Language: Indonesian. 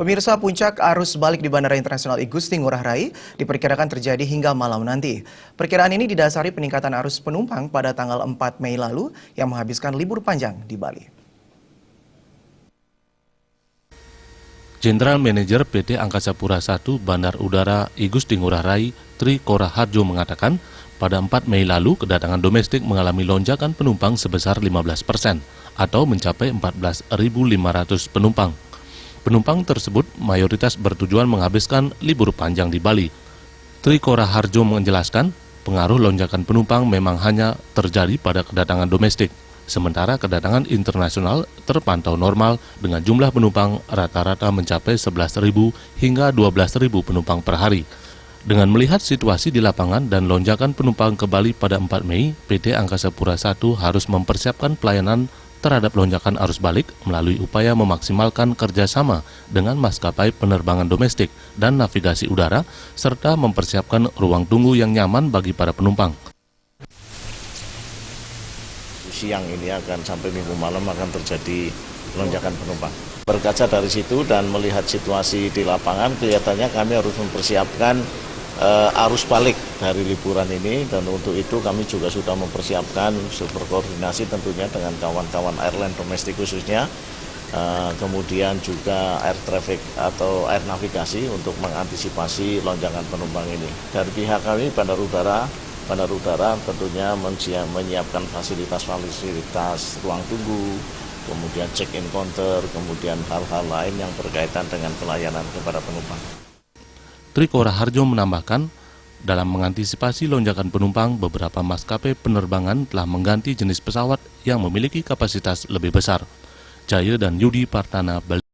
Pemirsa, puncak arus balik di Bandara Internasional I Gusti Ngurah Rai diperkirakan terjadi hingga malam nanti. Perkiraan ini didasari peningkatan arus penumpang pada tanggal 4 Mei lalu yang menghabiskan libur panjang di Bali. Jenderal Manajer PT Angkasa Pura I Bandar Udara I Gusti Ngurah Rai, Tri Kora Harjo mengatakan, pada 4 Mei lalu kedatangan domestik mengalami lonjakan penumpang sebesar 15% atau mencapai 14.500 penumpang. Penumpang tersebut mayoritas bertujuan menghabiskan libur panjang di Bali. Tri Kora Harjo menjelaskan, pengaruh lonjakan penumpang memang hanya terjadi pada kedatangan domestik, sementara kedatangan internasional terpantau normal dengan jumlah penumpang rata-rata mencapai 11.000 hingga 12.000 penumpang per hari. Dengan melihat situasi di lapangan dan lonjakan penumpang ke Bali pada 4 Mei, PT Angkasa Pura I harus mempersiapkan pelayanan terhadap lonjakan arus balik melalui upaya memaksimalkan kerjasama dengan maskapai penerbangan domestik dan navigasi udara, serta mempersiapkan ruang tunggu yang nyaman bagi para penumpang. Siang ini akan sampai minggu malam akan terjadi lonjakan penumpang. Berkaca dari situ dan melihat situasi di lapangan, kelihatannya kami harus mempersiapkan arus balik dari liburan ini, dan untuk itu kami juga sudah mempersiapkan, berkoordinasi tentunya dengan kawan-kawan airline domestik khususnya, kemudian juga air traffic atau air navigasi untuk mengantisipasi lonjakan penumpang ini. Dari pihak kami Bandar Udara tentunya menyiapkan fasilitas ruang tunggu, kemudian check-in counter, kemudian hal-hal lain yang berkaitan dengan pelayanan kepada penumpang. Tri Kora Harjo menambahkan, dalam mengantisipasi lonjakan penumpang, beberapa maskapai penerbangan telah mengganti jenis pesawat yang memiliki kapasitas lebih besar. Jaya dan Yudi Partana, Bali.